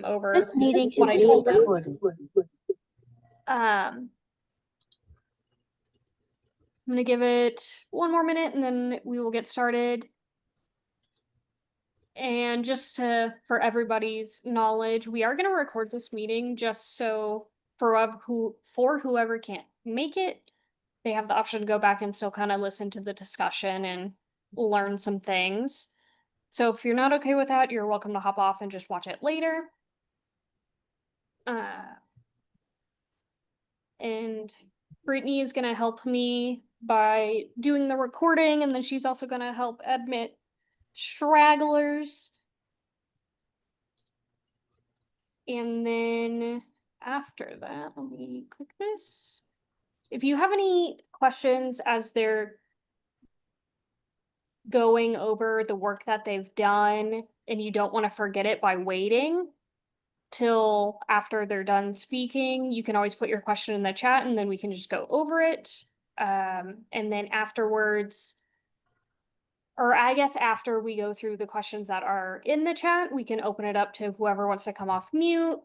over This meeting what I is told being them. recorded. I'm going to give it one more minute and then we will get started. And just for everybody's knowledge, we are going to record this meeting just so for whoever can't make it, they have the option to go back and still kind of listen to the discussion and learn some things. So if you're not okay with that, you're welcome to hop off and just watch it later. And Brittany is going to help me by doing the recording, and then she's also going to help admit stragglers. And then after that, let me click this. If you have any questions as they're going over the work that they've done and you don't want to forget it by waiting till after they're done speaking, you can always put your question in the chat and then we can just go over it. And then afterwards, or I guess after we go through the questions that are in the chat, we can open it up to whoever wants to come off mute.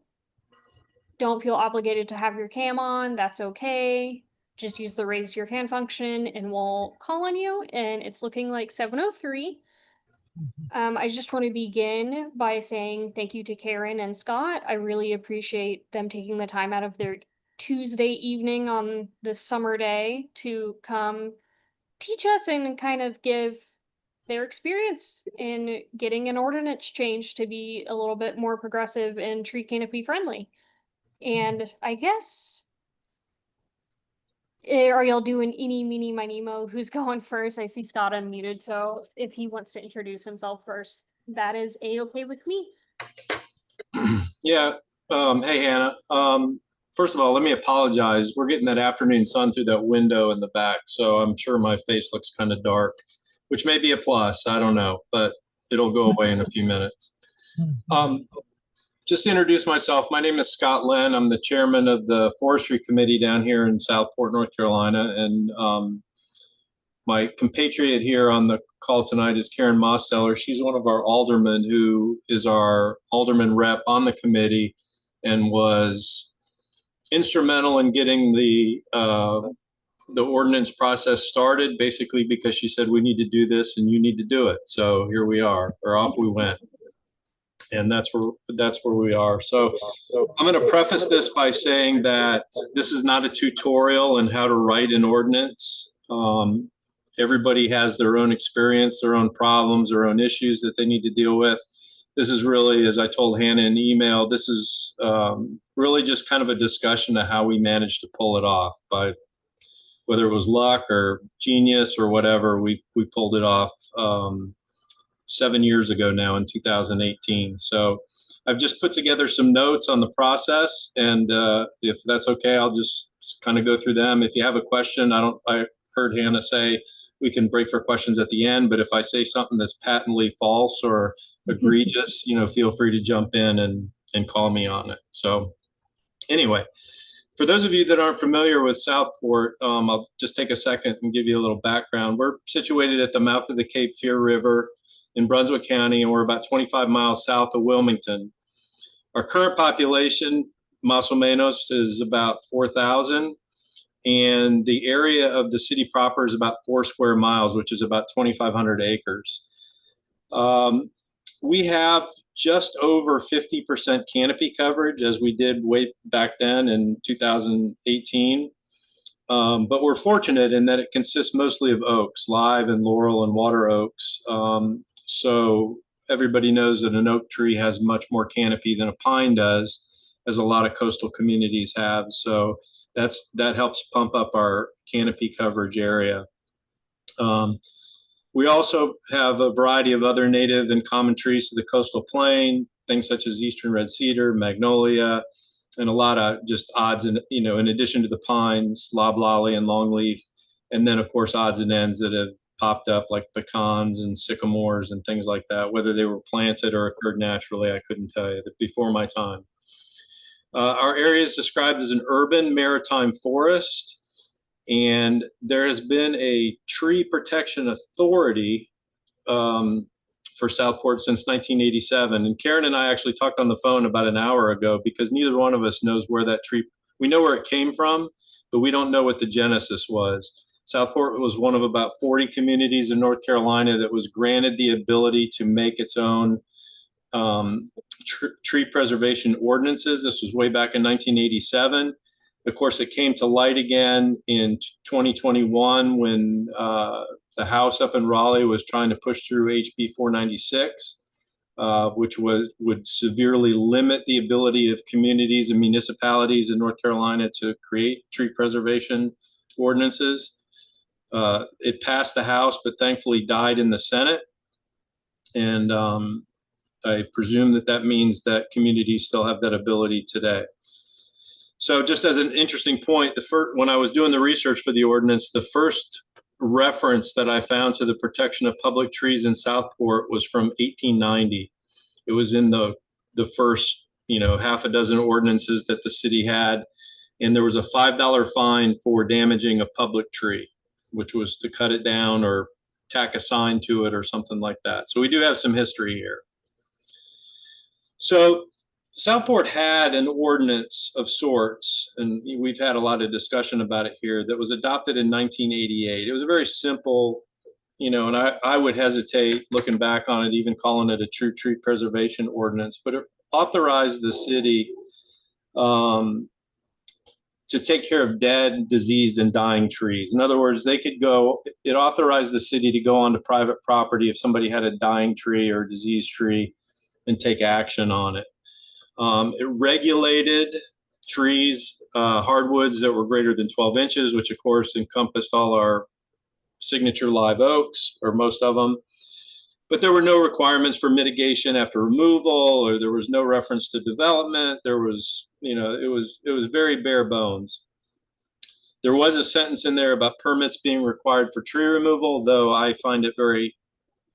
Don't feel obligated to have your cam on. That's okay. Just use the raise your hand function and we'll call on you. And it's looking like 7:03. I just want to begin by saying thank you to Karen and Scott. I really appreciate them taking the time out of their Tuesday evening on this summer day to come teach us and kind of give their experience in getting an ordinance change to be a little bit more progressive and tree canopy friendly. And I guess, are y'all doing eeny, meeny, miny, mo? Who's going first? I see Scott unmuted, so if he wants to introduce himself first, that is a-okay with me. Yeah. Hey, Hannah. First of all, let me apologize. We're getting that afternoon sun through that window in the back, so I'm sure my face looks kind of dark, which may be a plus. I don't know, but it'll go away in a few minutes. Just to introduce myself, my name is Scott Lynn. I'm the chairman of the Forestry Committee down here in Southport, North Carolina. And my compatriot here on the call tonight is Karen Mosteller. She's one of our aldermen who is our alderman rep on the committee and was instrumental in getting the ordinance process started, basically because she said, we need to do this and you need to do it. So here we are, or off we went. And that's where we are. So I'm going to preface this by saying that this is not a tutorial on how to write an ordinance. Everybody has their own experience, their own problems, their own issues that they need to deal with. This is really, as I told Hannah in email, this is really just kind of a discussion of how we managed to pull it off. By whether it was luck or genius or whatever, we pulled it off 7 years ago now in 2018. So I've just put together some notes on the process, and if that's okay, I'll just kind of go through them. If you have a question, I heard Hannah say we can break for questions at the end, but if I say something that's patently false or egregious, feel free to jump in and call me on it. So anyway, for those of you that aren't familiar with Southport, I'll just take a second and give you a little background. We're situated at the mouth of the Cape Fear River in Brunswick County, and we're about 25 miles south of Wilmington. Our current population, más o menos, is about 4,000, and the area of the city proper is about 4 square miles, which is about 2,500 acres. We have just over 50% canopy coverage, as we did way back then in 2018. But we're fortunate in that it consists mostly of oaks, live and laurel and water oaks. So everybody knows that an oak tree has much more canopy than a pine does, as a lot of coastal communities have. So that helps pump up our canopy coverage area. We also have a variety of other native and common trees to the coastal plain, things such as eastern red cedar, magnolia, and a lot of just odds and, in addition to the pines, loblolly and longleaf, and then of course odds and ends that have popped up like pecans and sycamores and things like that. Whether they were planted or occurred naturally, I couldn't tell you. Before my time. Our area is described as an urban maritime forest, and there has been a tree protection authority for Southport since 1987. And Karen and I actually talked on the phone about an hour ago because neither one of us knows where that tree, we know where it came from, but we don't know what the genesis was. Southport was one of about 40 communities in North Carolina that was granted the ability to make its own tree preservation ordinances. This was way back in 1987. Of course, it came to light again in 2021 when the House up in Raleigh was trying to push through HB 496, which would severely limit the ability of communities and municipalities in North Carolina to create tree preservation ordinances. It passed the House, but thankfully died in the Senate. And I presume that means that communities still have that ability today. So just as an interesting point, when I was doing the research for the ordinance, the first reference that I found to the protection of public trees in Southport was from 1890. It was in the first, half a dozen ordinances that the city had. And there was a $5 fine for damaging a public tree, which was to cut it down or tack a sign to it or something like that. So we do have some history here. So Southport had an ordinance of sorts, and we've had a lot of discussion about it here, that was adopted in 1988. It was a very simple, and I would hesitate looking back on it, even calling it a true tree preservation ordinance, but it authorized the city to take care of dead, diseased, and dying trees. In other words, it authorized the city to go onto private property if somebody had a dying tree or a diseased tree and take action on it. It regulated trees, hardwoods that were greater than 12 inches, which of course encompassed all our signature live oaks, or most of them. But there were no requirements for mitigation after removal, or there was no reference to development. There was, it was very bare bones. There was a sentence in there about permits being required for tree removal, though I find it very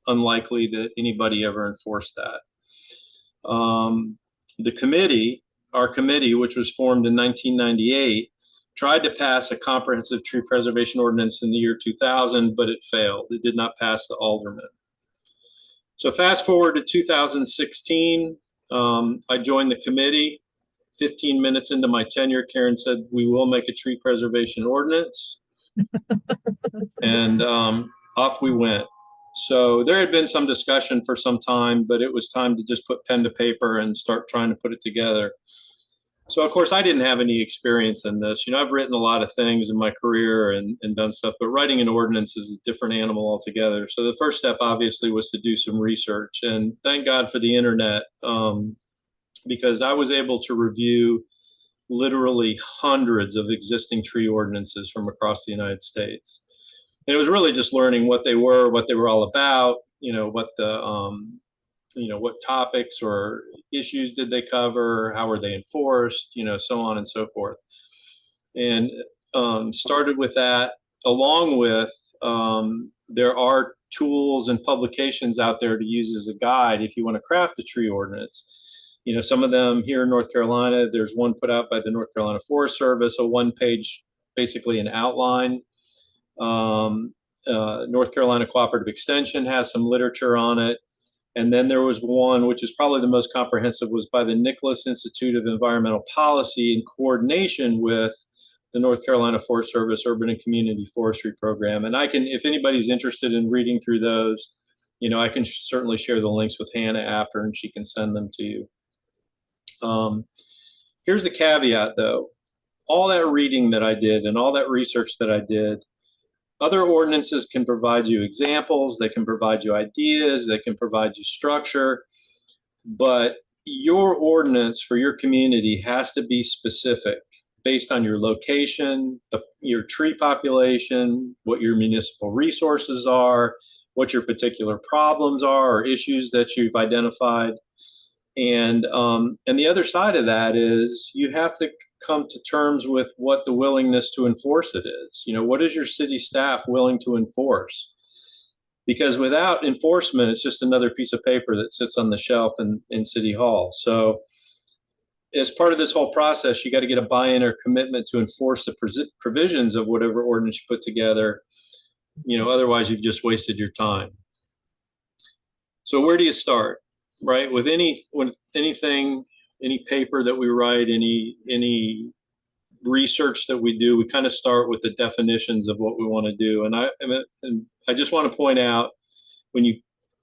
unlikely that anybody ever enforced that. Our committee, which was formed in 1998, tried to pass a comprehensive tree preservation ordinance in the year 2000, but it failed. It did not pass the Alderman. So fast forward to 2016, I joined the committee. 15 minutes into my tenure, Karen said, "We will make a tree preservation ordinance." And off we went. So there had been some discussion for some time, but it was time to just put pen to paper and start trying to put it together. So of course I didn't have any experience in this. I've written a lot of things in my career and done stuff, but writing an ordinance is a different animal altogether. So the first step obviously was to do some research, and thank God for the internet, because I was able to review literally hundreds of existing tree ordinances from across the United States. And it was really just learning what they were all about, what topics or issues did they cover, how were they enforced, so on and so forth. And started with that, along with there are tools and publications out there to use as a guide if you want to craft a tree ordinance. Some of them here in North Carolina, there's one put out by the North Carolina Forest Service, a one-page, basically an outline. North Carolina Cooperative Extension has some literature on it. And then there was one, which is probably the most comprehensive, was by the Nicholas Institute of Environmental Policy in coordination with the North Carolina Forest Service Urban and Community Forestry Program. And if anybody's interested in reading through those, I can certainly share the links with Hannah after, and she can send them to you. Here's the caveat, though. All that reading that I did and all that research that I did, other ordinances can provide you examples, they can provide you ideas, they can provide you structure, but your ordinance for your community has to be specific based on your location, your tree population, what your municipal resources are, what your particular problems are or issues that you've identified. And the other side of that is you have to come to terms with what the willingness to enforce it is. What is your city staff willing to enforce? Because without enforcement, it's just another piece of paper that sits on the shelf in City Hall. So as part of this whole process, you got to get a buy-in or commitment to enforce the provisions of whatever ordinance you put together. Otherwise you've just wasted your time. So where do you start, right? With anything, any paper that we write, any research that we do, we kind of start with the definitions of what we want to do. And I just want to point out, when you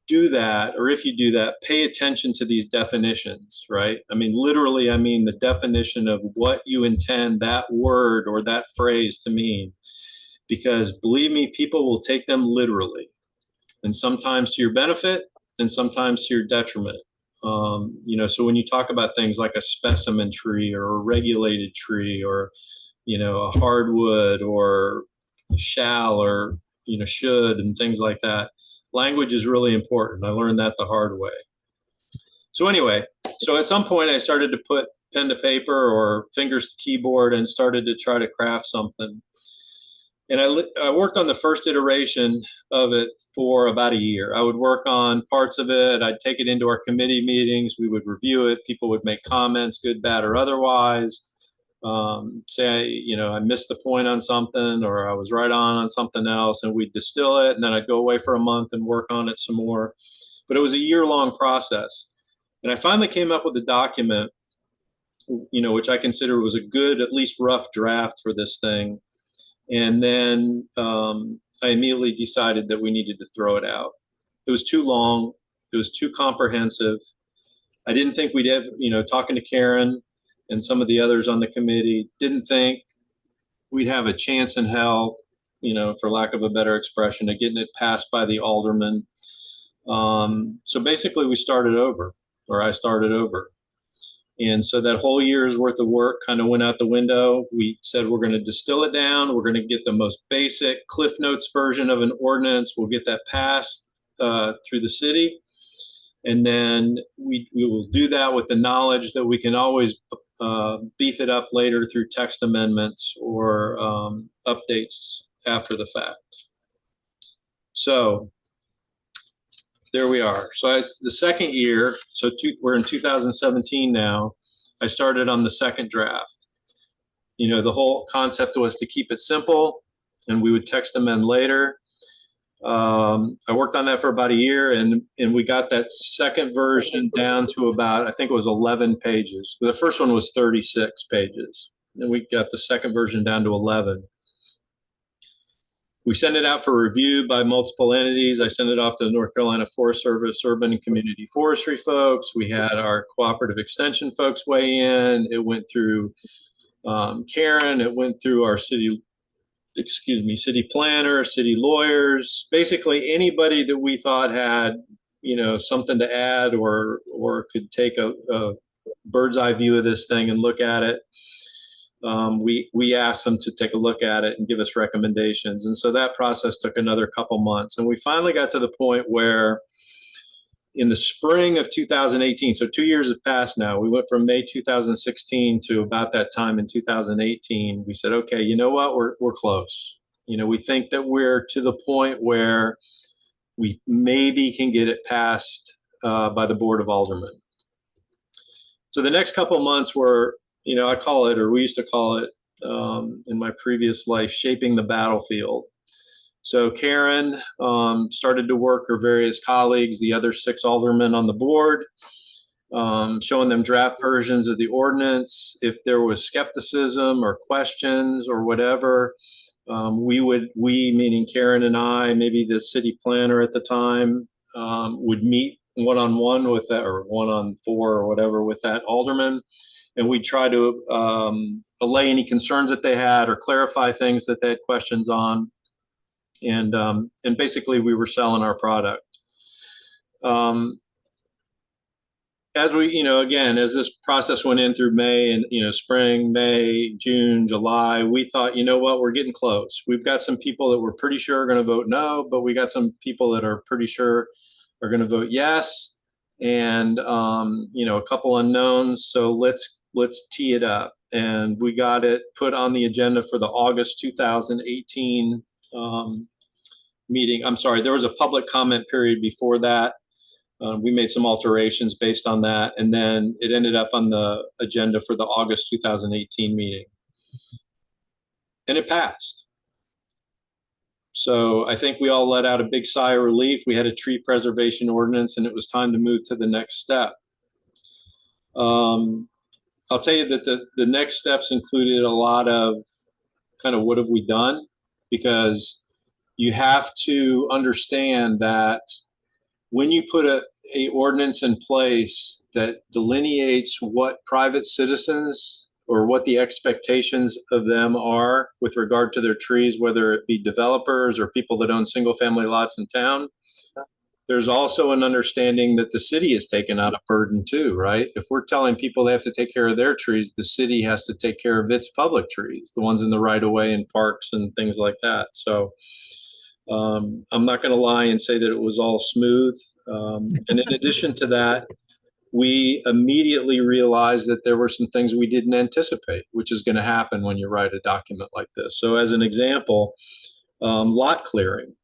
do that, or if you do that, pay attention to these definitions, right? I mean, literally, I mean the definition of what you intend that word or that phrase to mean, because believe me, people will take them literally, and sometimes to your benefit and sometimes to your detriment. So when you talk about things like a specimen tree or a regulated tree, or a hardwood, or shall, or should, and things like that, language is really important. I learned that the hard way. So anyway, so at some point I started to put pen to paper or fingers to keyboard and started to try to craft something. And I worked on the first iteration of it for about a year. I would work on parts of it. I'd take it into our committee meetings. We would review it. People would make comments, good, bad, or otherwise. Say, I missed the point on something, or I was right on something else, and we'd distill it. And then I'd go away for a month and work on it some more. But it was a year-long process. And I finally came up with a document, which I consider was a good, at least rough draft for this thing. And then I immediately decided that we needed to throw it out. It was too long. It was too comprehensive. I didn't think we'd have, talking to Karen and some of the others on the committee, didn't think we'd have a chance in hell, for lack of a better expression, of getting it passed by the Alderman. So basically we started over, or I started over. And so that whole year's worth of work kind of went out the window. We said, we're going to distill it down. We're going to get the most basic Cliff Notes version of an ordinance. We'll get that passed through the city. And then we will do that with the knowledge that we can always beef it up later through text amendments or updates after the fact. So there we are. So the second year, so we're in 2017 now, I started on the second draft. The whole concept was to keep it simple, and we would text amend later. I worked on that for about a year, and we got that second version down to about, I think it was 11 pages. The first one was 36 pages, and we got the second version down to 11. We sent it out for review by multiple entities. I sent it off to the North Carolina Forest Service, urban and community forestry folks. We had our cooperative extension folks weigh in. It went through Karen. It went through our city planner, city lawyers, basically anybody that we thought had, something to add or could take a bird's eye view of this thing and look at it. We asked them to take a look at it and give us recommendations. And so that process took another couple months. And we finally got to the point where in the spring of 2018, so 2 years have passed now, we went from May 2016 to about that time in 2018. We said, okay, you know what, we're close. We think that we're to the point where we maybe can get it passed by the Board of Aldermen. So the next couple months were, I call it, or we used to call it in my previous life, shaping the battlefield. So Karen started to work her various colleagues, the other 6 aldermen on the board, showing them draft versions of the ordinance. If there was skepticism or questions or whatever, we, meaning Karen and I, maybe the city planner at the time, would meet one-on-one with that, or 1-on-4 or whatever with that alderman. And we'd try to allay any concerns that they had or clarify things that they had questions on. And basically we were selling our product. As we, again, as this process went in through May and, spring, May, June, July, we thought, you know what, we're getting close. We've got some people that we're pretty sure are going to vote no, but we got some people that are pretty sure are going to vote yes. And, a couple unknowns. So let's tee it up. And we got it put on the agenda for the August 2018 meeting. I'm sorry, there was a public comment period before that. We made some alterations based on that, and then it ended up on the agenda for the August 2018 meeting. And it passed. So I think we all let out a big sigh of relief. We had a tree preservation ordinance, and it was time to move to the next step. I'll tell you that the next steps included a lot of kind of what have we done, because you have to understand that when you put a ordinance in place that delineates what private citizens or what the expectations of them are with regard to their trees, whether it be developers or people that own single family lots in town, there's also an understanding that the city has taken out a burden too, right? If we're telling people they have to take care of their trees, the city has to take care of its public trees, the ones in the right of way and parks and things like that. So I'm not going to lie and say that it was all smooth. And in addition to that, we immediately realized that there were some things we didn't anticipate, which is going to happen when you write a document like this. So as an example, lot clearing.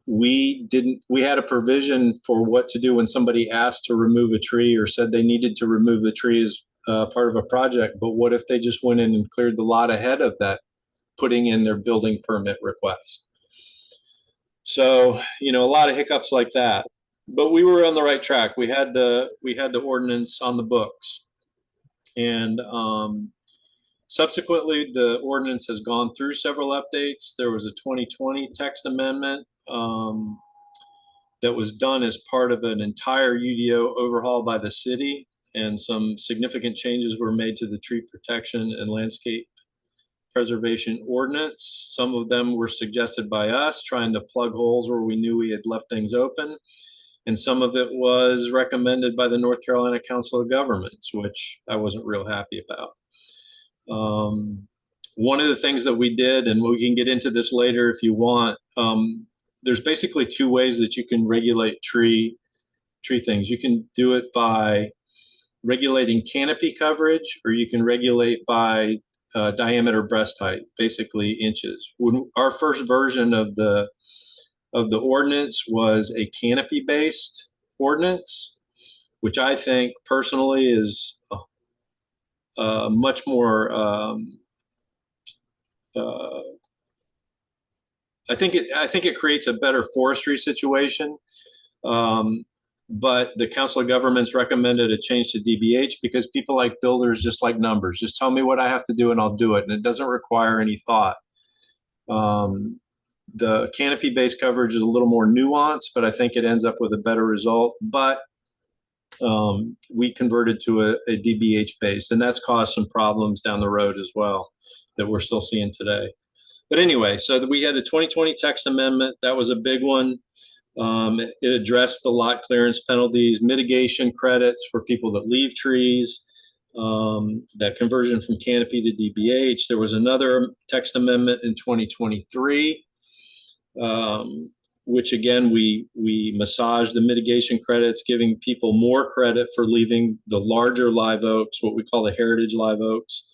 We had a provision for what to do when somebody asked to remove a tree or said they needed to remove the tree as part of a project. But what if they just went in and cleared the lot ahead of that, putting in their building permit request? So, a lot of hiccups like that, but we were on the right track. We had the ordinance on the books, and subsequently the ordinance has gone through several updates. There was a 2020 text amendment that was done as part of an entire UDO overhaul by the city, and some significant changes were made to the tree protection and landscape preservation ordinance. Some of them were suggested by us, trying to plug holes where we knew we had left things open. And some of it was recommended by the North Carolina Council of Governments, which I wasn't real happy about. One of the things that we did, and we can get into this later if you want, there's basically two ways that you can regulate tree things. You can do it by regulating canopy coverage, or you can regulate by diameter breast height, basically inches. When our first version of the ordinance was a canopy based ordinance, which I think personally is much more I think it creates a better forestry situation. But the Council of Governments recommended a change to DBH because people like builders just like numbers. Just tell me what I have to do and I'll do it. And it doesn't require any thought. The canopy-based coverage is a little more nuanced, but I think it ends up with a better result. But we converted to a DBH-based, and that's caused some problems down the road as well that we're still seeing today. But anyway, so we had a 2020 text amendment. That was a big one. It addressed the lot clearance penalties, mitigation credits for people that leave trees, that conversion from canopy to DBH. There was another text amendment in 2023, which again, we massaged the mitigation credits, giving people more credit for leaving the larger live oaks, what we call the heritage live oaks.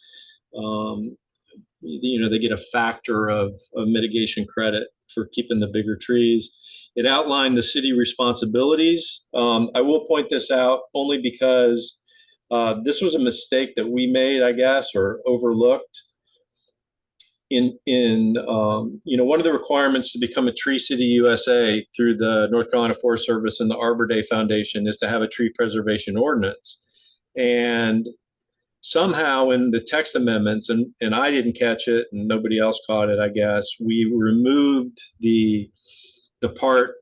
They get a factor of mitigation credit for keeping the bigger trees. It outlined the city responsibilities. I will point this out only because this was a mistake that we made, I guess, or overlooked. One of the requirements to become a Tree City USA through the North Carolina Forest Service and the Arbor Day Foundation is to have a tree preservation ordinance. And somehow in the text amendments, and I didn't catch it and nobody else caught it, I guess, we removed the part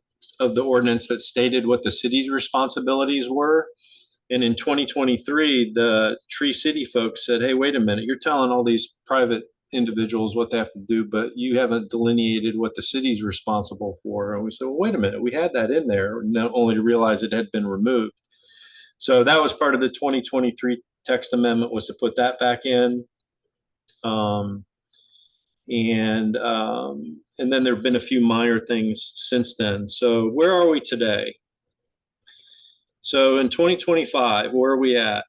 of the ordinance that stated what the city's responsibilities were. And in 2023, the Tree City folks said, hey, wait a minute, you're telling all these private individuals what they have to do, but you haven't delineated what the city's responsible for. And we said, well, wait a minute, we had that in there, only to realize it had been removed. So that was part of the 2023 text amendment, was to put that back in. And then there have been a few minor things since then. So where are we today? So in 2025, where are we at?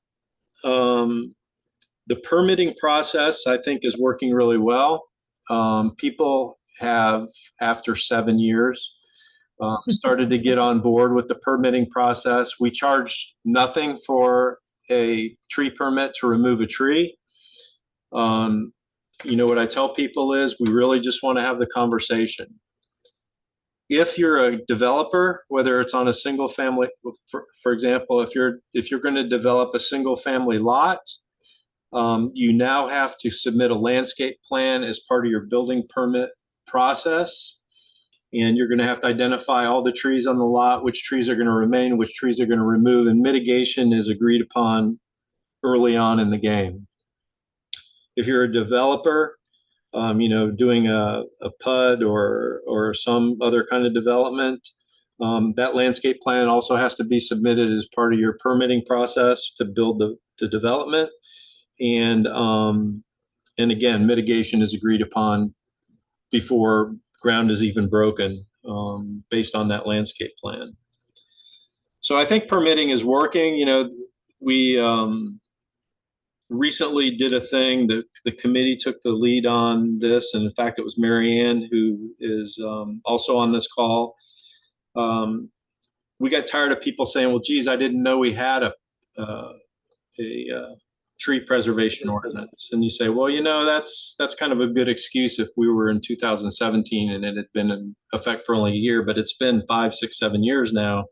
The permitting process, I think, is working really well. People have, after 7 years, started to get on board with the permitting process. We charge nothing for a tree permit to remove a tree. what I tell people is we really just want to have the conversation. If you're a developer, whether it's on a single family, for example, if you're going to develop a single family lot, you now have to submit a landscape plan as part of your building permit process. And you're going to have to identify all the trees on the lot, which trees are going to remain, which trees are going to remove, and mitigation is agreed upon early on in the game. If you're a developer, doing a PUD or some other kind of development, that landscape plan also has to be submitted as part of your permitting process to build the development. And again, mitigation is agreed upon before ground is even broken, based on that landscape plan. So I think permitting is working. We recently did a thing that the committee took the lead on this, and in fact, it was Mary Ann, who is also on this call. We got tired of people saying, "Well, geez, I didn't know we had a tree preservation ordinance." And you say, well, that's kind of a good excuse if we were in 2017 and it had been in effect for only a year, but it's been 5, 6, 7 years now.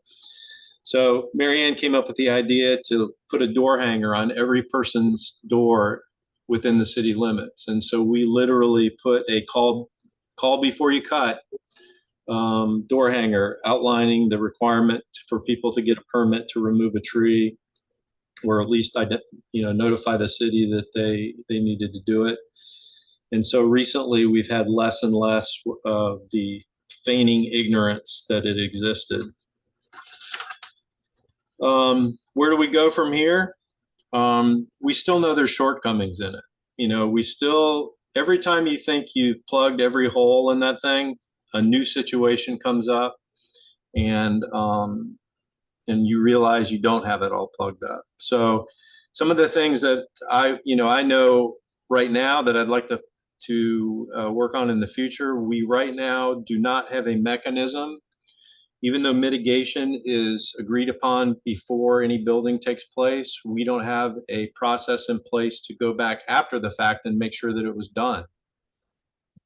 So Mary Ann came up with the idea to put a door hanger on every person's door within the city limits. And so we literally put a call before you cut door hanger outlining the requirement for people to get a permit to remove a tree, or at least notify the city that they needed to do it. And so recently we've had less and less of the feigning ignorance that it existed. Where do we go from here? We still know there's shortcomings in it. Every time you think you've plugged every hole in that thing, a new situation comes up, and you realize you don't have it all plugged up. So some of the things that I know right now that I'd like to work on in the future, we right now do not have a mechanism, even though mitigation is agreed upon before any building takes place, we don't have a process in place to go back after the fact and make sure that it was done.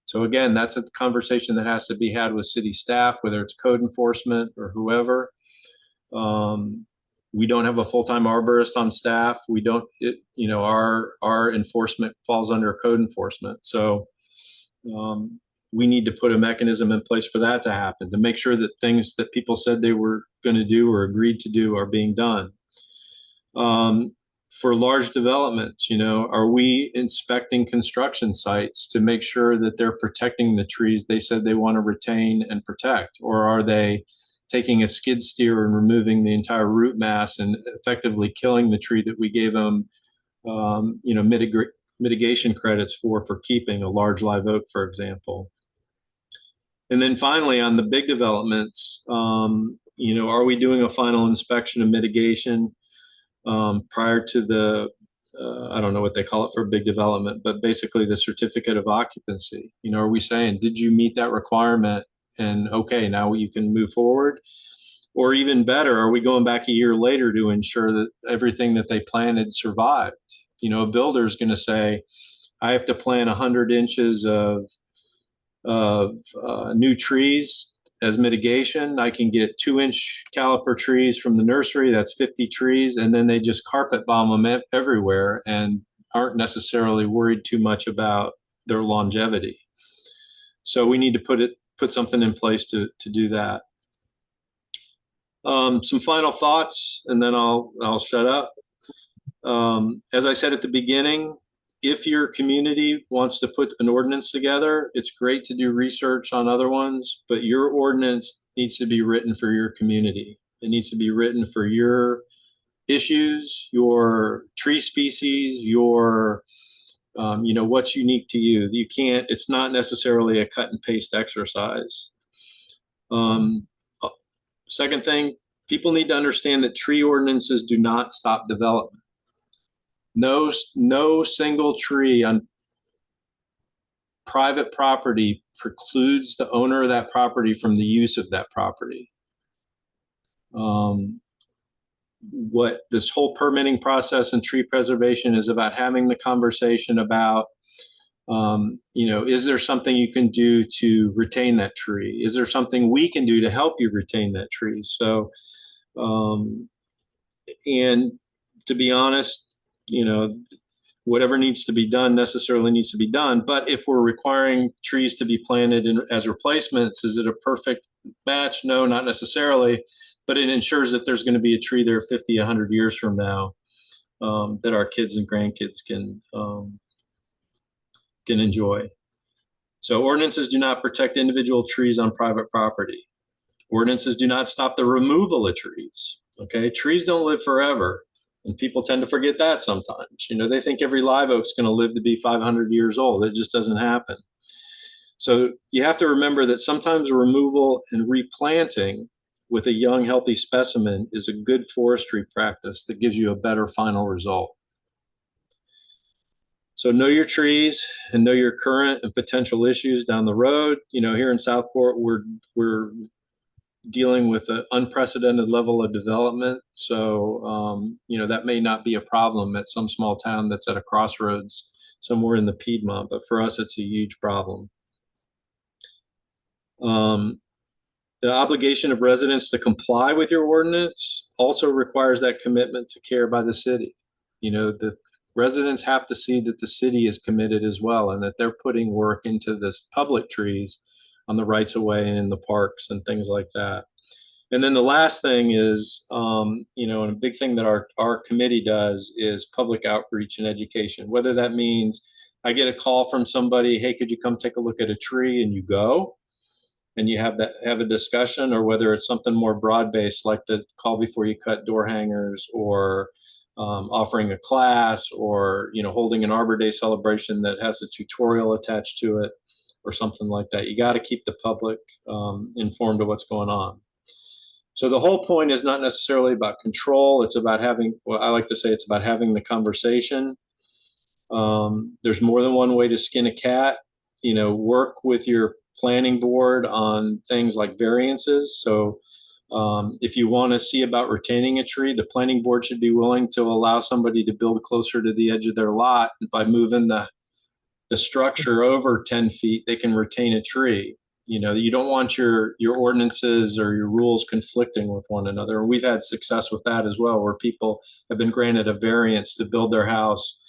So again, that's a conversation that has to be had with city staff, whether it's code enforcement or whoever. We don't have a full-time arborist on staff. We don't, our enforcement falls under code enforcement. So we need to put a mechanism in place for that to happen, to make sure that things that people said they were going to do or agreed to do are being done. For large developments, are we inspecting construction sites to make sure that they're protecting the trees they said they want to retain and protect? Or are they taking a skid steer and removing the entire root mass and effectively killing the tree that we gave them, mitigation credits for keeping, a large live oak, for example? And then finally, on the big developments, are we doing a final inspection of mitigation prior to the, I don't know what they call it for a big development, but basically the certificate of occupancy? Are we saying, did you meet that requirement? And okay, now you can move forward. Or even better, are we going back a year later to ensure that everything that they planted survived? A builder is going to say, I have to plant 100 inches of new trees as mitigation. I can get 2-inch caliper trees from the nursery. That's 50 trees. And then they just carpet bomb them everywhere and aren't necessarily worried too much about their longevity. So we need to put something in place to do that. Some final thoughts, and then I'll shut up. As I said at the beginning, if your community wants to put an ordinance together, it's great to do research on other ones, but your ordinance needs to be written for your community. It needs to be written for your issues, your tree species, your what's unique to you. It's not necessarily a cut and paste exercise. Second thing, people need to understand that tree ordinances do not stop development. No single tree on private property precludes the owner of that property from the use of that property. What this whole permitting process and tree preservation is about, having the conversation about Is there something you can do to retain that tree? Is there something we can do to help you retain that tree? So, and to be honest, whatever needs to be done necessarily needs to be done. But if we're requiring trees to be planted as replacements, is it a perfect match? No, not necessarily. But it ensures that there's going to be a tree there 50, 100 years from now that our kids and grandkids can enjoy. So ordinances do not protect individual trees on private property. Ordinances do not stop the removal of trees. Okay, trees don't live forever. And people tend to forget that sometimes. They think every live oak's going to live to be 500 years old. It just doesn't happen. So you have to remember that sometimes removal and replanting with a young, healthy specimen is a good forestry practice that gives you a better final result. So know your trees and know your current and potential issues down the road. Here in Southport, we're dealing with an unprecedented level of development. So, that may not be a problem at some small town that's at a crossroads somewhere in the Piedmont, but for us, it's a huge problem. The obligation of residents to comply with your ordinance also requires that commitment to care by the city. The residents have to see that the city is committed as well, and that they're putting work into this public trees on the rights of way and in the parks and things like that. And then the last thing is, and a big thing that our committee does is public outreach and education, whether that means I get a call from somebody, hey, could you come take a look at a tree, and you go and you have a discussion, or whether it's something more broad-based like the call before you cut door hangers, or offering a class, or holding an Arbor Day celebration that has a tutorial attached to it, or something like that. You got to keep the public informed of what's going on. So the whole point is not necessarily about control. It's about I like to say it's about having the conversation. There's more than one way to skin a cat. Work with your planning board on things like variances. So if you want to see about retaining a tree, the planning board should be willing to allow somebody to build closer to the edge of their lot. By moving the structure over 10 feet, they can retain a tree. You don't want your ordinances or your rules conflicting with one another. We've had success with that as well, where people have been granted a variance to build their house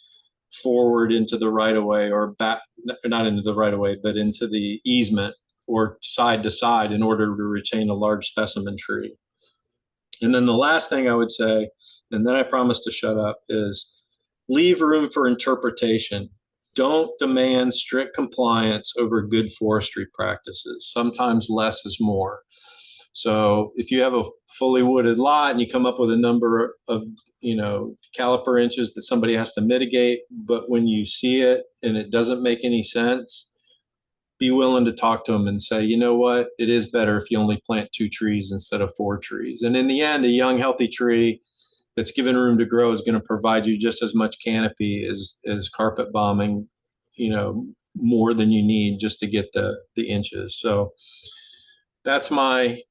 forward into the right of way, or back, not into the right of way, but into the easement, or side to side, in order to retain a large specimen tree. And then the last thing I would say, and then I promise to shut up, is leave room for interpretation. Don't demand strict compliance over good forestry practices. Sometimes less is more. So if you have a fully wooded lot and you come up with a number of, caliper inches that somebody has to mitigate, but when you see it and it doesn't make any sense, be willing to talk to them and say, you know what, it is better if you only plant 2 trees instead of 4 trees. And in the end, a young, healthy tree that's given room to grow is going to provide you just as much canopy as carpet bombing, more than you need just to get the inches. So that's my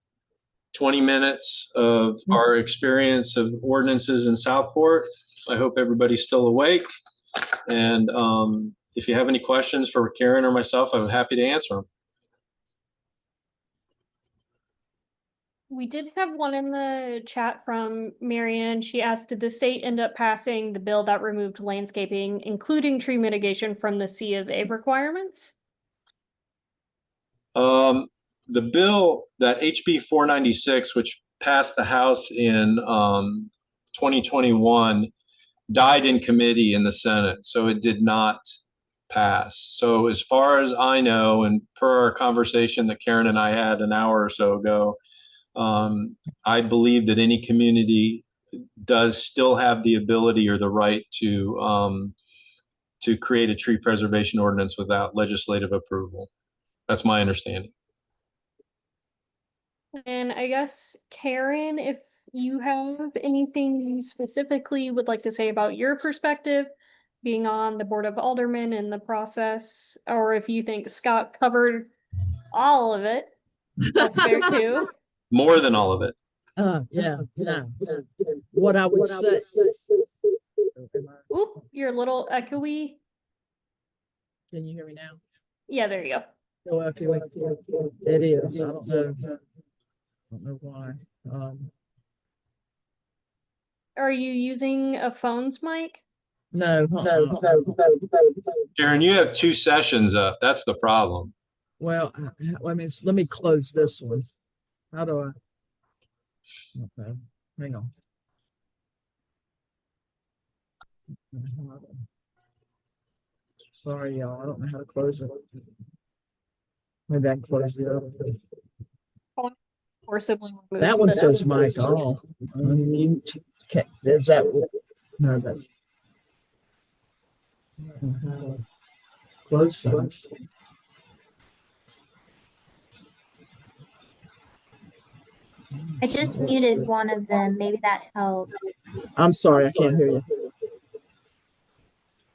20 minutes of our experience of ordinances in Southport. I hope everybody's still awake. And if you have any questions for Karen or myself, I'm happy to answer them. We did have one in the chat from Marianne. She asked, did the state end up passing the bill that removed landscaping, including tree mitigation, from the C of A requirements? The bill, that HB 496, which passed the House in 2021, died in committee in the Senate, so it did not pass. So as far as I know, and per our conversation that Karen and I had an hour or so ago, I believe that any community does still have the ability or the right to create a tree preservation ordinance without legislative approval. That's my understanding. And I guess, Karen, if you have anything you specifically would like to say about your perspective, being on the Board of Aldermen in the process, or if you think Scott covered all of it, that's fair too. More than all of it. Yeah. What I would say. Oop, you're a little echoey. Can you hear me now? Yeah, there you go. Oh, okay, it is. I don't know. I don't know why. Are you using a phone's mic? No, Karen, you have 2 sessions up. That's the problem. well, let me close this one. How do I? Okay, hang on. Sorry, y'all. I don't know how to close it. Maybe I can close it up. Forcibly remove That one the- says mic off. Unmute. Okay, is that? No, that's. Close that. I just muted one of them. Maybe that helped. I'm sorry, I can't hear you.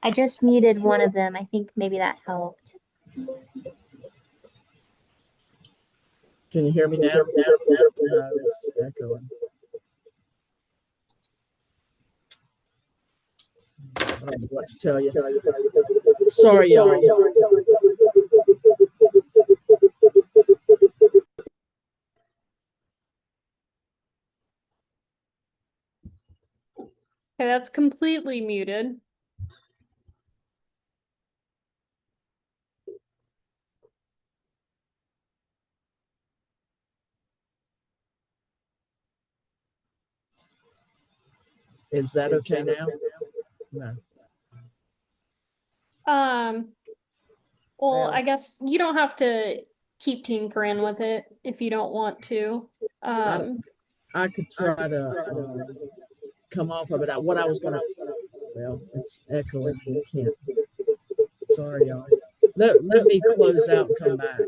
I just muted one of them. I think maybe that helped. Can you hear me now? No, it's echoing. I don't know what to tell you. Sorry, y'all. Okay, that's completely muted. Is that okay now? No. Well, I guess you don't have to keep tinkering with it if you don't want to. I could try to come off of it. What I was gonna, well, it's echoing. I can't. Sorry, y'all. Let me close out and come back.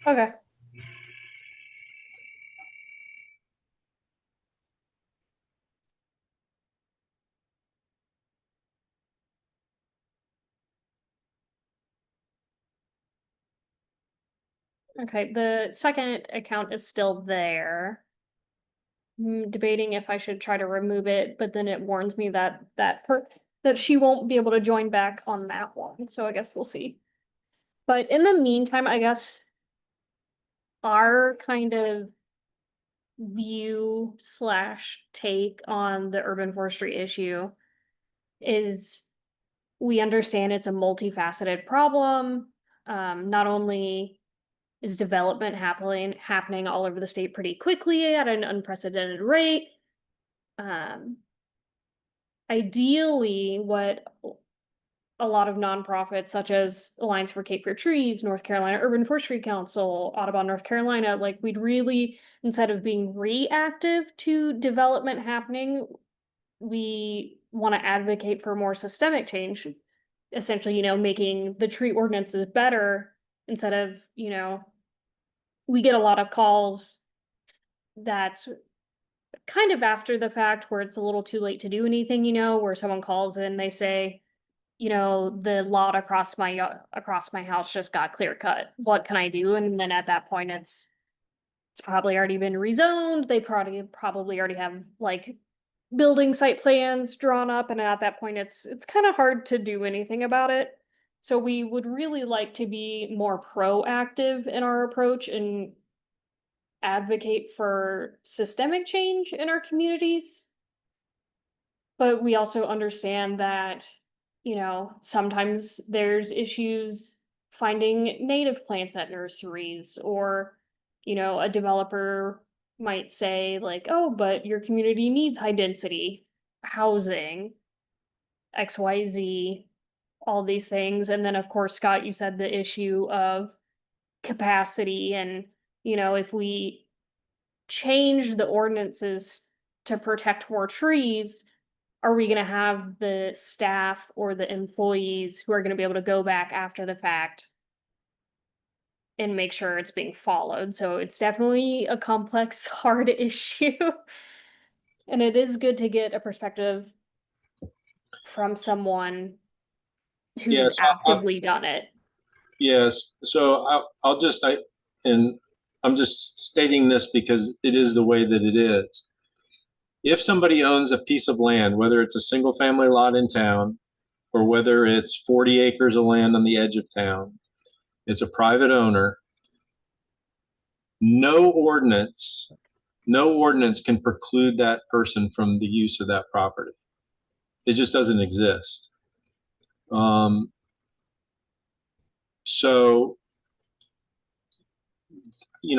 Okay. Okay, the second account is still there. Debating if I should try to remove it, but then it warns me that that she won't be able to join back on that one. So I guess we'll see. But in the meantime, I guess our kind of view slash take on the urban forestry issue is we understand it's a multifaceted problem. Not only is development happening all over the state pretty quickly at an unprecedented rate. Ideally, what a lot of nonprofits such as Alliance for Cape Fear Trees, North Carolina Urban Forestry Council, Audubon, North Carolina, like we'd really, instead of being reactive to development happening, we want to advocate for more systemic change. Essentially, making the tree ordinances better instead of, we get a lot of calls that's kind of after the fact where it's a little too late to do anything, where someone calls in, they say, the lot across my house just got clear cut. What can I do? And then at that point it's probably already been rezoned. They probably already have like building site plans drawn up, and at that point it's kind of hard to do anything about it. So we would really like to be more proactive in our approach and advocate for systemic change in our communities. But we also understand that, sometimes there's issues finding native plants at nurseries, or, a developer might say like, oh, but your community needs high density housing, XYZ, all these things. And then of course, Scott, you said the issue of capacity, and, if we change the ordinances to protect more trees, are we going to have the staff or the employees who are going to be able to go back after the fact and make sure it's being followed? So it's definitely a complex, hard issue. And it is good to get a perspective from someone who's Yes, actively done it. Yes, so I'm just stating this because it is the way that it is. If somebody owns a piece of land, whether it's a single family lot in town or whether it's 40 acres of land on the edge of town, it's a private owner, no ordinance can preclude that person from the use of that property. It just doesn't exist. So,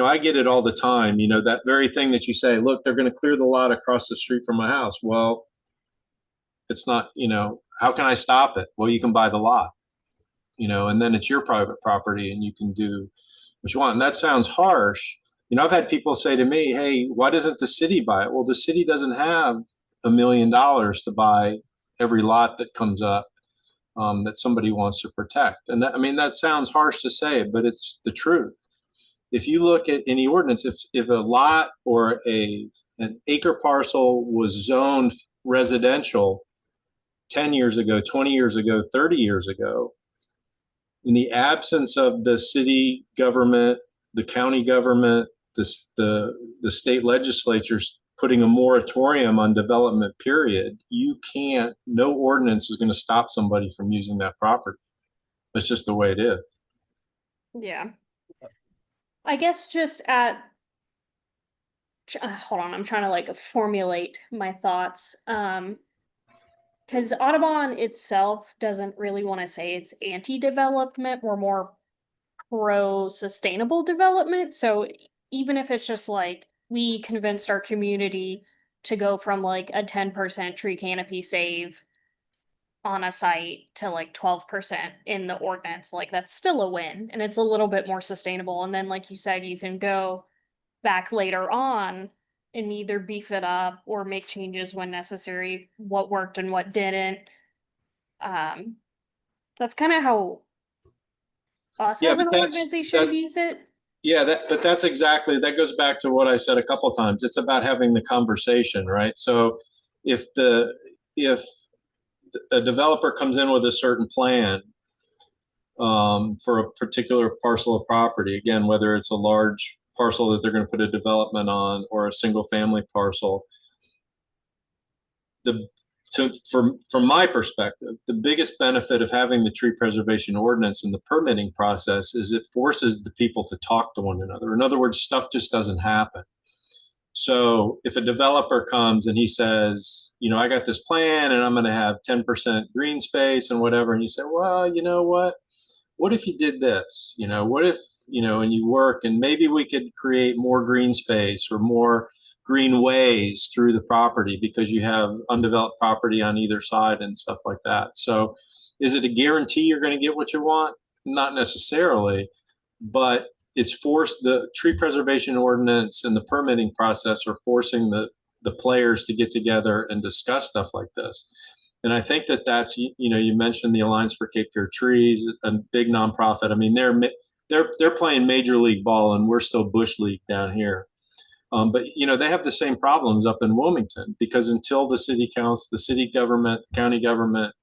I get it all the time, that very thing that you say, look, they're going to clear the lot across the street from my house. Well, it's not, how can I stop it? Well, you can buy the lot, and then it's your private property and you can do what you want. And that sounds harsh. I've had people say to me, hey, why doesn't the city buy it? Well, the city doesn't have $1 million to buy every lot that comes up that somebody wants to protect. And that sounds harsh to say, but it's the truth. If you look at any ordinance, if a lot or an acre parcel was zoned residential 10 years ago, 20 years ago, 30 years ago, in the absence of the city government, the county government, the state legislatures putting a moratorium on development period, no ordinance is going to stop somebody from using that property. That's just the way it is. Yeah. I guess just hold on, I'm trying to formulate my thoughts. Because Audubon itself doesn't really want to say it's anti-development. We're more pro-sustainable development. So even if it's just we convinced our community to go from a 10% tree canopy save on a site to 12% in the ordinance, that's still a win, and it's a little bit more sustainable. And then like you said, you can go back later on and either beef it up or make changes when necessary, what worked and what didn't. That's kind of how us as an organization views it. Yeah, but that goes back to what I said a couple of times. It's about having the conversation, right? So if a developer comes in with a certain plan for a particular parcel of property, again, whether it's a large parcel that they're going to put a development on or a single family parcel, from my perspective, the biggest benefit of having the tree preservation ordinance in the permitting process is it forces the people to talk to one another. In other words, stuff just doesn't happen. So if a developer comes and he says, I got this plan and I'm going to have 10% green space and whatever, and you say, well, you know what if you did this? What if, and you work and maybe we could create more green space or more green ways through the property because you have undeveloped property on either side and stuff like that. So is it a guarantee you're going to get what you want? Not necessarily, but it's forced. The tree preservation ordinance and the permitting process are forcing the players to get together and discuss stuff like this. And I think that's, you mentioned the Alliance for Cape Fear Trees, a big nonprofit. I mean, they're playing major league ball and we're still bush league down here. But they have the same problems up in Wilmington because until the city council, the city government, county government,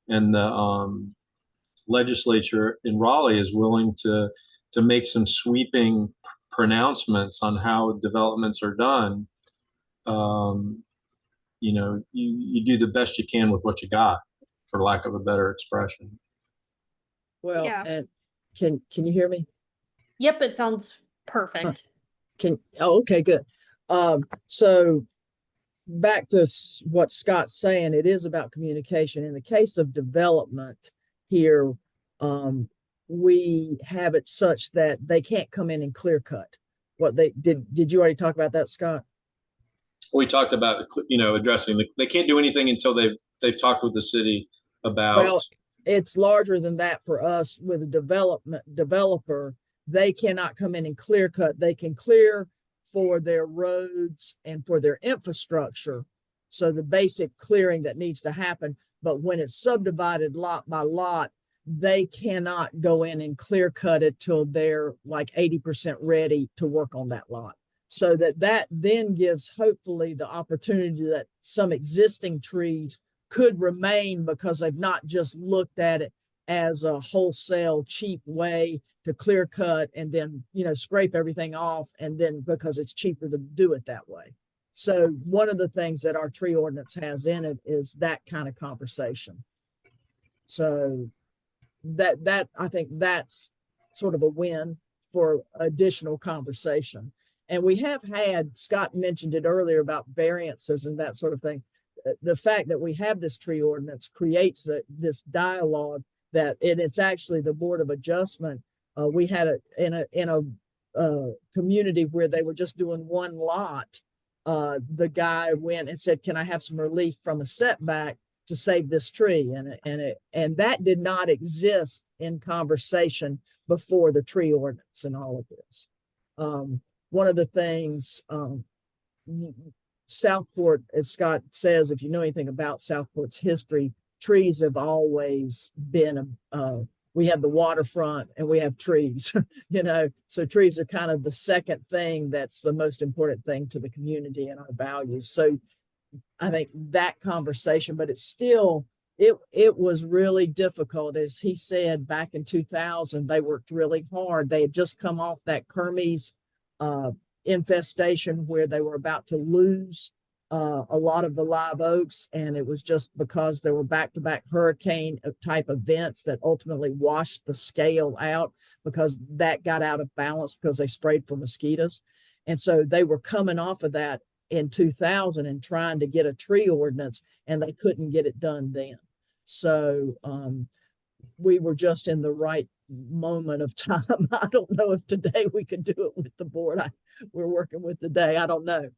and the legislature in Raleigh is willing to make some sweeping pronouncements on how developments are done, you do the best you can with what you got, for lack of a better expression. Well, Yeah. and can you hear me? Yep, it sounds perfect. Okay, good. So back to what Scott's saying, it is about communication. In the case of development here, we have it such that they can't come in and clear cut what they did. Did you already talk about that, Scott? We talked about, addressing they can't do anything until they've talked with the city about. Well, it's larger than that for us with a developer. They cannot come in and clear cut. They can clear for their roads and for their infrastructure. So the basic clearing that needs to happen. But when it's subdivided lot by lot, they cannot go in and clear cut it till they're 80% ready to work on that lot. So that then gives hopefully the opportunity that some existing trees could remain because they've not just looked at it as a wholesale cheap way to clear cut and then, scrape everything off. And then because it's cheaper to do it that way. So one of the things that our tree ordinance has in it is that kind of conversation. So that I think that's sort of a win for additional conversation. And we have had, Scott mentioned it earlier about variances and that sort of thing. The fact that we have this tree ordinance creates this dialogue that it's actually the Board of Adjustment. We had it in a community where they were just doing one lot. The guy went and said, "Can I have some relief from a setback to save this tree?" And that did not exist in conversation before the tree ordinance and all of this. One of the things, Southport, as Scott says, if you know anything about Southport's history, trees have always been, we have the waterfront and we have trees, so trees are kind of the second thing that's the most important thing to the community and our values. So I think that conversation, but it's still, it was really difficult. As he said, back in 2000, they worked really hard. They had just come off that Kermes infestation where they were about to lose a lot of the live oaks, and it was just because there were back-to-back hurricane type events that ultimately washed the scale out, because that got out of balance because they sprayed for mosquitoes. And so they were coming off of that in 2000 and trying to get a tree ordinance, and they couldn't get it done then. So we were just in the right moment of time. I don't know if today we could do it with the board we're working with today. I don't know,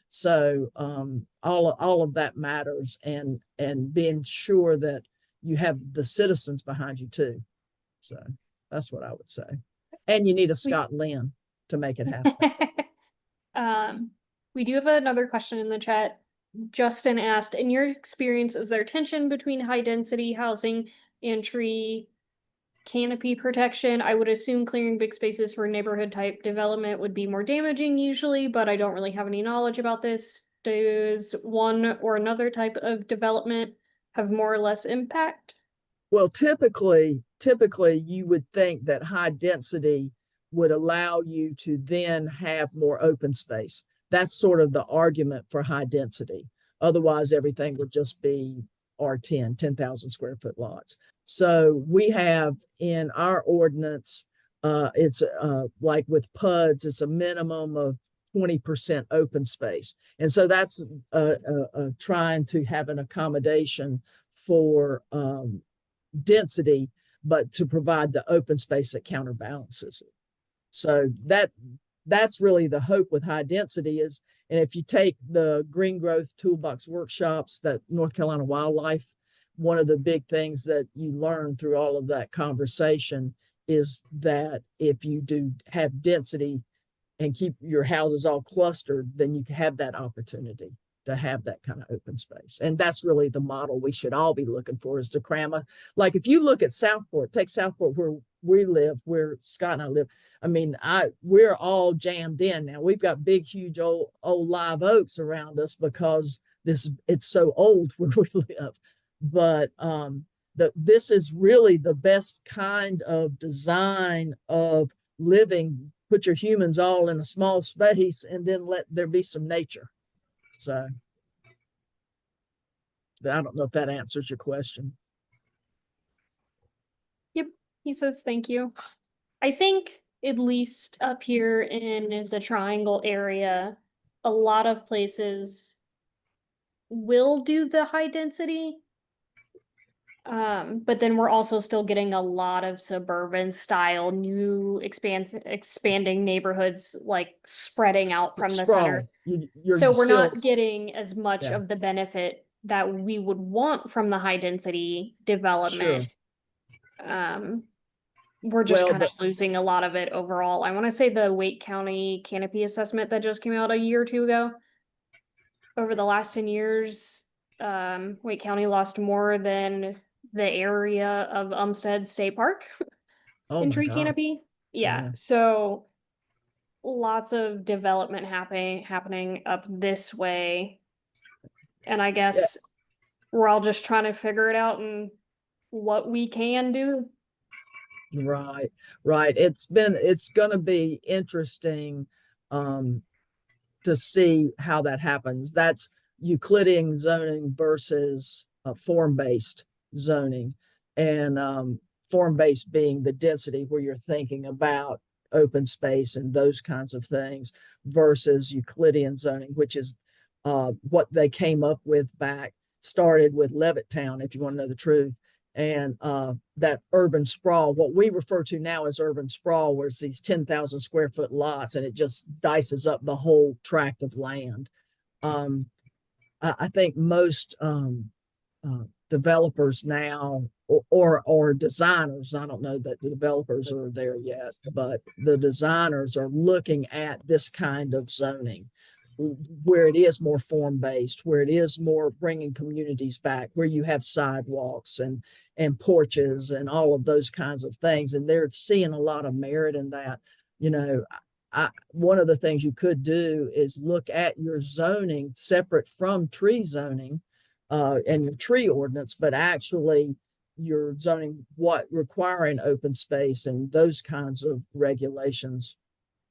so all of that matters, and being sure that you have the citizens behind you too. So that's what I would say. And you need a Scott Lynn to make it happen. We do have another question in the chat. Justin asked, in your experience, is there tension between high density housing and tree canopy protection? I would assume clearing big spaces for neighborhood type development would be more damaging usually, but I don't really have any knowledge about this. Does one or another type of development have more or less impact? Well, typically you would think that high density would allow you to then have more open space. That's sort of the argument for high density. Otherwise, everything would just be R10, 10,000 square foot lots. So we have in our ordinance, it's like with PUDs, it's a minimum of 20% open space. And so that's trying to have an accommodation for density, but to provide the open space that counterbalances it. So that's really the hope with high density is, and if you take the green growth toolbox workshops that North Carolina Wildlife, one of the big things that you learn through all of that conversation is that if you do have density and keep your houses all clustered, then you can have that opportunity to have that kind of open space. And that's really the model we should all be looking for, is to cram like if you look at Southport, take Southport where we live, where Scott and I live. I mean, we're all jammed in now. We've got big, huge old live oaks around us because it's so old where we live. But this is really the best kind of design of living. Put your humans all in a small space and then let there be some nature. So I don't know if that answers your question. Yep, he says thank you. I think at least up here in the Triangle area, a lot of places will do the high density. But then we're also still getting a lot of suburban style, new expanding neighborhoods, like spreading out from the center. So we're not getting as much of the benefit that we would want from the high density development. Sure. We're just kind of losing a lot of it overall. I want to say the Wake County canopy assessment that just came out a year or two ago. Over the last 10 years, Wake County lost more than the area of Umstead State Park in tree canopy. Yeah. So lots of development happening up this way. And I guess we're all just trying to figure it out and what we can do. Right. It's going to be interesting to see how that happens. That's Euclidean zoning versus form-based zoning, and form-based being the density where you're thinking about open space and those kinds of things, versus Euclidean zoning, which is what they came up with started with Levittown, if you want to know the truth. And that urban sprawl, what we refer to now as urban sprawl, where it's these 10,000 square foot lots, and it just dices up the whole tract of land. I think most developers now, or designers, I don't know that the developers are there yet, but the designers are looking at this kind of zoning, where it is more form-based, where it is more bringing communities back, where you have sidewalks and porches and all of those kinds of things. And they're seeing a lot of merit in that. You know, one of the things you could do is look at your zoning separate from tree zoning and your tree ordinance, but actually your zoning, requiring open space and those kinds of regulations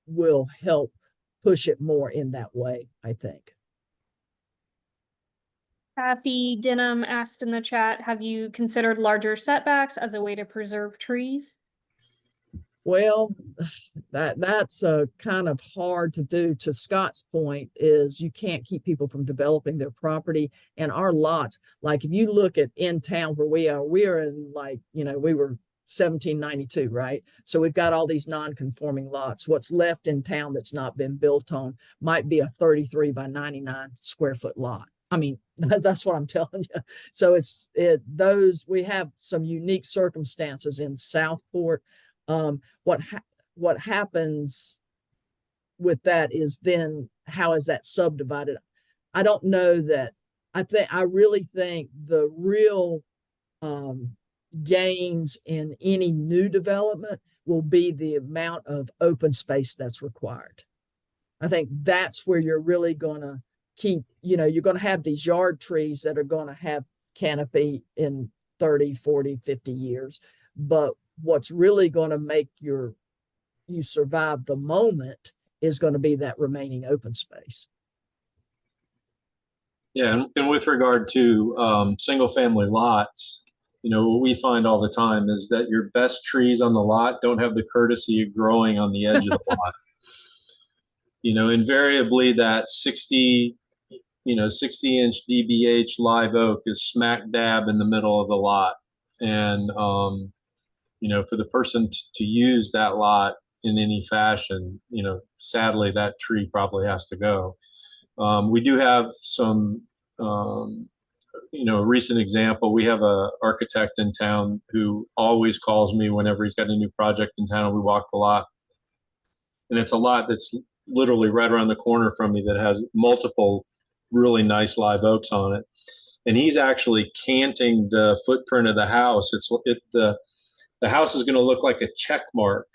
will help push it more in that way, I think. Kathy Denham asked in the chat, have you considered larger setbacks as a way to preserve trees? Well, that's kind of hard to do. To Scott's point, is you can't keep people from developing their property, and our lots, like if you look at in town where we are in, like, you know, we were 1792, right? So we've got all these non-conforming lots. What's left in town that's not been built on might be a 33 by 99 square foot lot. I mean, that's what I'm telling you. So we have some unique circumstances in Southport. What happens with that is then how is that subdivided? I don't know that. I really think the real gains in any new development will be the amount of open space that's required. I think that's where you're really going to keep, you know, you're going to have these yard trees that are going to have canopy in 30, 40, 50 years. But what's really going to make you survive the moment is going to be that remaining open space. Yeah, and with regard to single family lots, you know, what we find all the time is that your best trees on the lot don't have the courtesy of growing on the edge of the lot. You know, invariably that 60 inch DBH live oak is smack dab in the middle of the lot. And, you know, for the person to use that lot in any fashion, you know, sadly, that tree probably has to go. We do have some, you know, a recent example. We have an architect in town who always calls me whenever he's got a new project in town and we walk the lot. And it's a lot that's literally right around the corner from me that has multiple really nice live oaks on it. And he's actually canting the footprint of the house. The house is going to look like a check mark.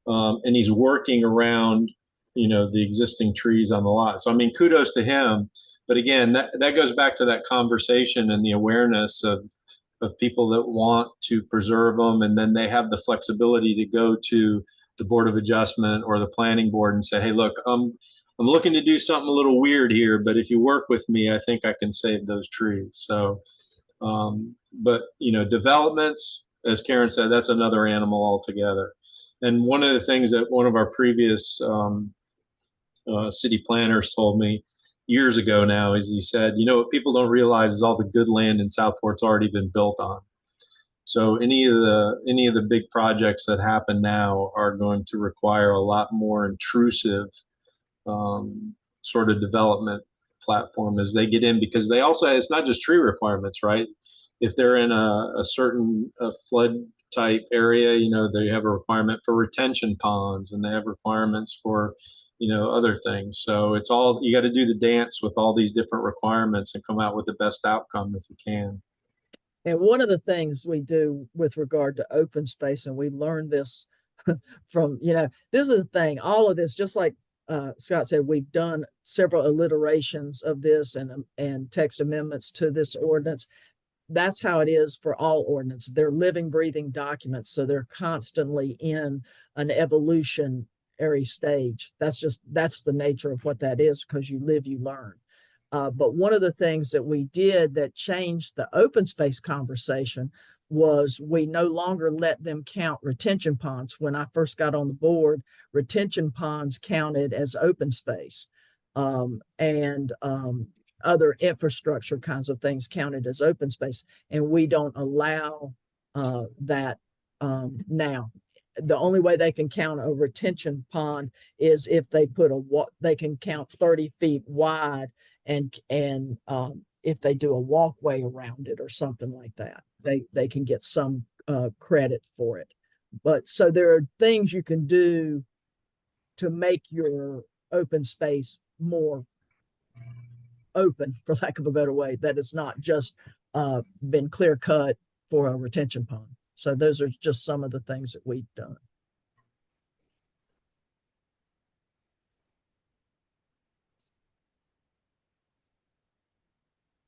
And he's working around, you know, the existing trees on the lot. So, I mean, kudos to him. But again, that goes back to that conversation and the awareness of people that want to preserve them. And then they have the flexibility to go to the Board of Adjustment or the Planning Board and say, hey, look, I'm looking to do something a little weird here, but if you work with me, I think I can save those trees. So, but, you know, developments, as Karen said, that's another animal altogether. And one of the things that one of our previous city planners told me years ago now is he said, you know, what people don't realize is all the good land in Southport's already been built on. So any of the big projects that happen now are going to require a lot more intrusive sort of development platform as they get in, because they also, it's not just tree requirements, right? If they're in a certain flood type area, you know, they have a requirement for retention ponds and they have requirements for, you know, other things. So it's all, you got to do the dance with all these different requirements and come out with the best outcome if you can. And one of the things we do with regard to open space, and we learned this from, you know, this is the thing, all of this, just like Scott said, we've done several alliterations of this and text amendments to this ordinance. That's how it is for all ordinances. They're living, breathing documents. So they're constantly in an evolutionary stage. That's the nature of what that is, because you live, you learn. But one of the things that we did that changed the open space conversation was we no longer let them count retention ponds. When I first got on the board, retention ponds counted as open space, and other infrastructure kinds of things counted as open space. And we don't allow that now. The only way they can count a retention pond is if they put they can count 30 feet wide, and if they do a walkway around it or something like that, they can get some credit for it. But so there are things you can do to make your open space more open, for lack of a better way, that it's not just been clear cut for a retention pond. So those are just some of the things that we've done.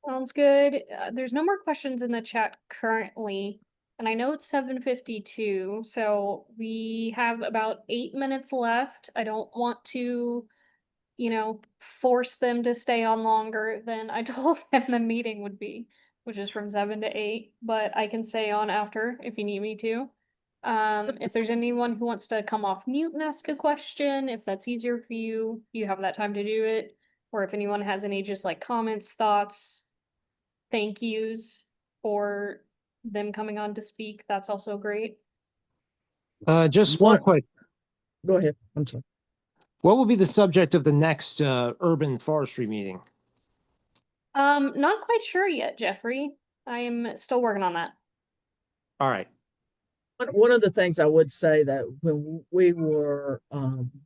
Sounds good. There's no more questions in the chat currently, and I know it's 7:52, so we have about 8 minutes left. I don't want to, force them to stay on longer than I told them the meeting would be, which is from 7 to 8, but I can stay on after if you need me to. If there's anyone who wants to come off mute and ask a question, if that's easier for you, you have that time to do it. Or if anyone has any just like comments, thoughts, thank yous for them coming on to speak, that's also great. Just one What- quick. Go ahead. I'm sorry. What will be the subject of the next urban forestry meeting? Not quite sure yet, Jeffrey. I am still working on that. All right. One of the things I would say that when we were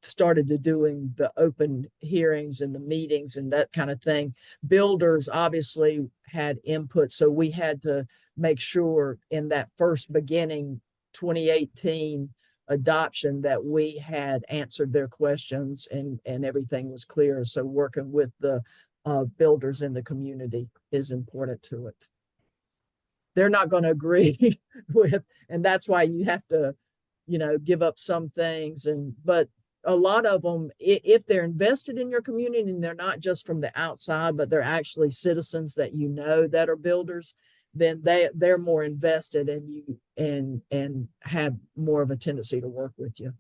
started to doing the open hearings and the meetings and that kind of thing, builders obviously had input. So we had to make sure in that first beginning 2018 adoption that we had answered their questions and everything was clear. So working with the builders in the community is important to it. They're not going to agree with, and that's why you have to, give up some things. But a lot of them, if they're invested in your community and they're not just from the outside, but they're actually citizens that that are builders, then they're more invested in you and have more of a tendency to work with you.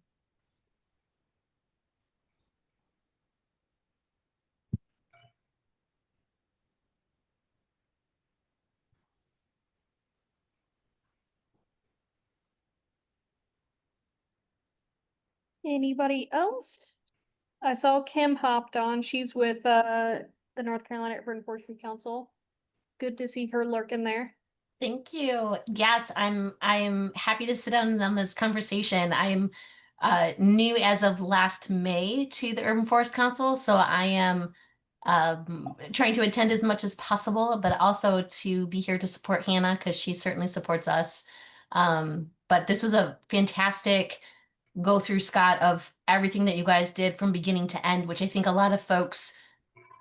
Anybody else? I saw Kim hopped on. She's with the North Carolina Urban Forestry Council. Good to see her lurking there. Thank you. Yes, I'm happy to sit down on this conversation. I'm new as of last May to the Urban Forest Council, so I am trying to attend as much as possible, but also to be here to support Hannah because she certainly supports us. But this was a fantastic go through, Scott, of everything that you guys did from beginning to end, which I think a lot of folks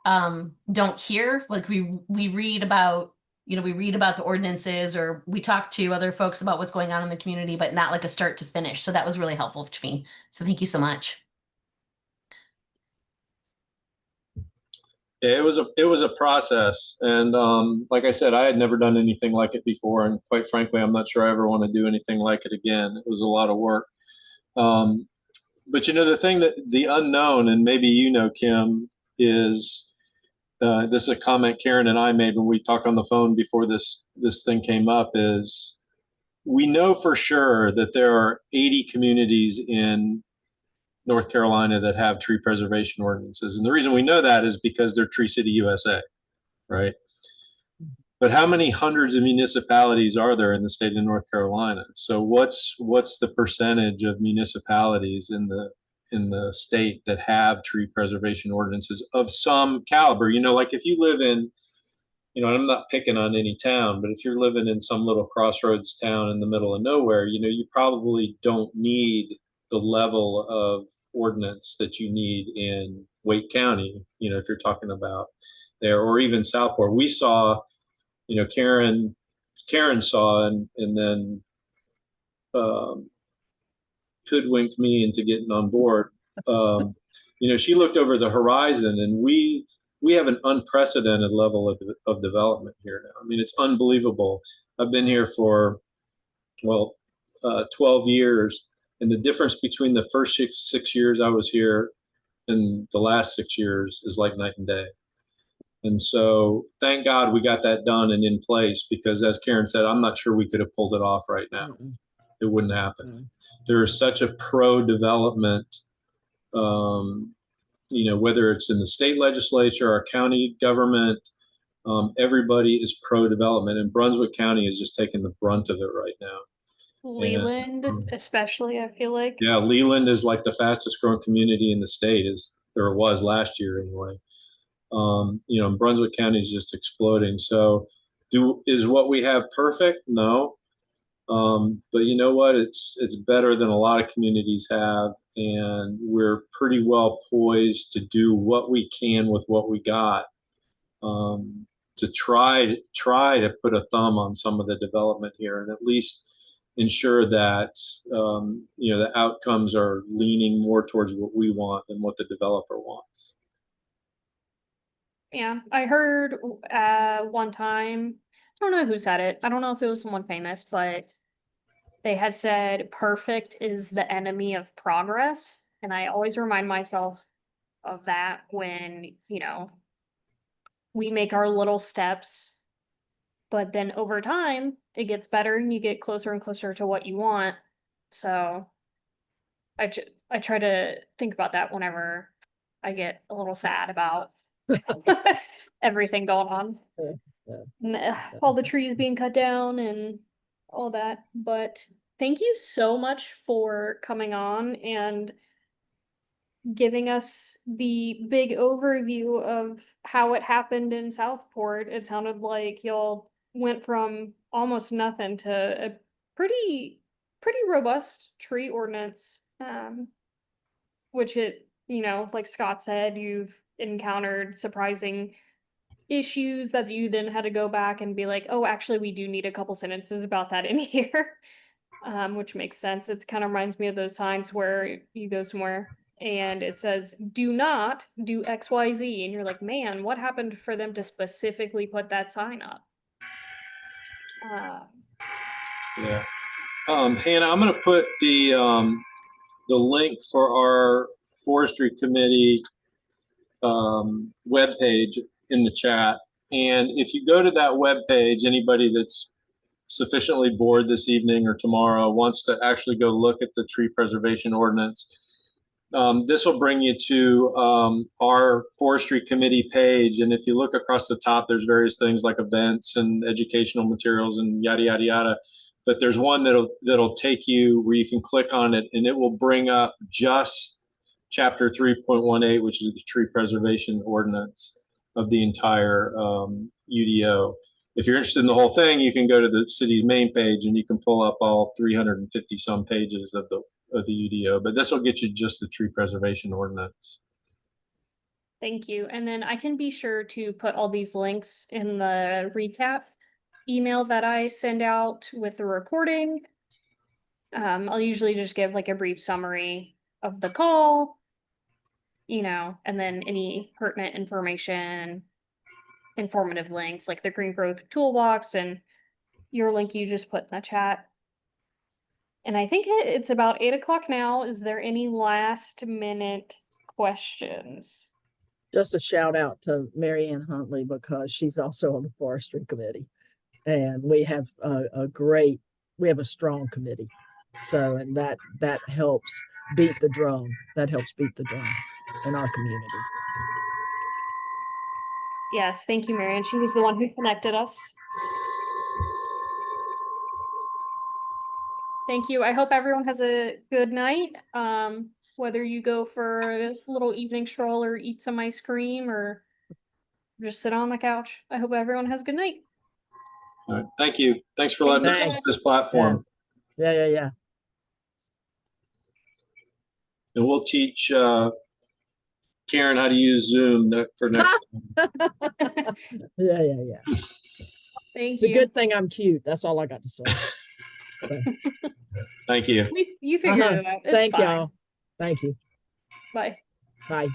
don't hear. Like we read about, we read about the ordinances or we talk to other folks about what's going on in the community, but not like a start to finish. So that was really helpful to me. So thank you so much. Yeah, it was a process, and like I said, I had never done anything like it before, and quite frankly, I'm not sure I ever want to do anything like it again. It was a lot of work, but the thing that the unknown, and maybe Kim, is this is a comment Karen and I made when we talked on the phone before this thing came up. Is we know for sure that there are 80 communities in North Carolina that have tree preservation ordinances. And the reason we know that is because they're Tree City USA, right? But how many hundreds of municipalities are there in the state of North Carolina? So what's the percentage of municipalities in the state that have tree preservation ordinances of some caliber? Like if you live in, I'm not picking on any town, but if you're living in some little crossroads town in the middle of nowhere, you probably don't need the level of ordinance that you need in Wake County, if you're talking about there, or even Southport. We saw, Karen saw and then hoodwinked me into getting on board. She looked over the horizon, and we we have an unprecedented level of development here now. I mean, it's unbelievable. I've been here for, 12 years, and the difference between the first six years I was here and the last 6 years is like night and day. And so thank God we got that done and in place, because as Karen said, I'm not sure we could have pulled it off right now. It wouldn't happen. There is such a pro-development, whether it's in the state legislature or county government, everybody is pro-development, and Brunswick County is just taking the brunt of it right now. Leland, especially, I feel like. Yeah, Leland is like the fastest growing community in the state, or was last year anyway. Brunswick County is just exploding. So is what we have perfect? No. But you know what? It's better than a lot of communities have, and we're pretty well poised to do what we can with what we got, to try to put a thumb on some of the development here, and at least ensure that the outcomes are leaning more towards what we want than what the developer wants. Yeah, I heard one time, I don't know who said it. I don't know if it was someone famous, but they had said perfect is the enemy of progress. And I always remind myself of that when, we make our little steps, but then over time it gets better and you get closer and closer to what you want. So I try to think about that whenever I get a little sad about everything going on. And, all the trees being cut down and all that. But thank you so much for coming on and giving us the big overview of how it happened in Southport. It sounded like y'all went from almost nothing to a pretty robust tree ordinance, which like Scott said, you've encountered surprising issues that you then had to go back and be like, oh, actually, we do need a couple sentences about that in here, which makes sense. It kind of reminds me of those signs where you go somewhere and it says, do not do XYZ. And you're like, man, what happened for them to specifically put that sign up? Yeah. Hannah, I'm going to put the link for our forestry committee webpage in the chat. And if you go to that webpage, anybody that's sufficiently bored this evening or tomorrow wants to actually go look at the tree preservation ordinance, this will bring you to our forestry committee page. And if you look across the top, there's various things like events and educational materials and yada, yada, yada. But there's one that'll take you where you can click on it and it will bring up just chapter 3.18, which is the tree preservation ordinance of the entire UDO. If you're interested in the whole thing, you can go to the city's main page and you can pull up all 350 some pages of the UDO, but this will get you just the tree preservation ordinance. Thank you. And then I can be sure to put all these links in the recap email that I send out with the recording. I'll usually just give like a brief summary of the call, and then any pertinent information, informative links like the Green Growth Toolbox and your link you just put in the chat. And I think it's about 8 o'clock now. Is there any last minute questions? Just a shout out to Mary Ann Huntley, because she's also on the forestry committee, and we have a strong committee. So, and that helps beat the drum. That helps beat the drum in our community. Yes, thank you, Marian. She was the one who connected us. Thank you. I hope everyone has a good night. Whether you go for a little evening stroll or eat some ice cream or just sit on the couch. I hope everyone has a good night. All right. Thank you. Thanks for letting us use this platform. Yeah. And we'll teach Karen how to use Zoom for next time. Yeah. Thank It's you. a good thing I'm cute. That's all I got to say. So. Thank you. You figured it out. It's Thank fine. y'all. Thank you. Bye. Bye.